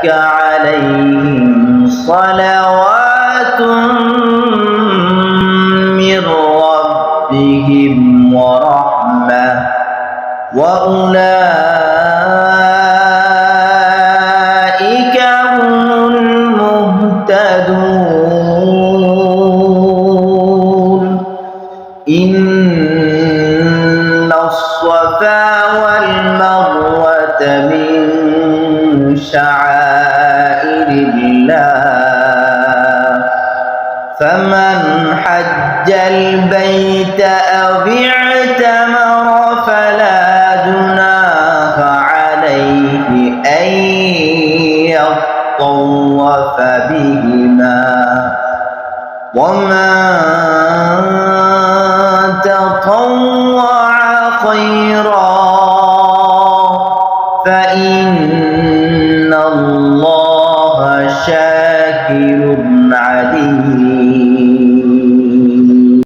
أولئك عليهم صلوات من ربهم ورحمة وأولئك هم المهتدون إن الصفا والمروة من شعائر الله فمن حج البيت أو اعتمر فلا جناح عليه أن يطوف بهما ومن تطوع خيرا فإن الله شاكر عليم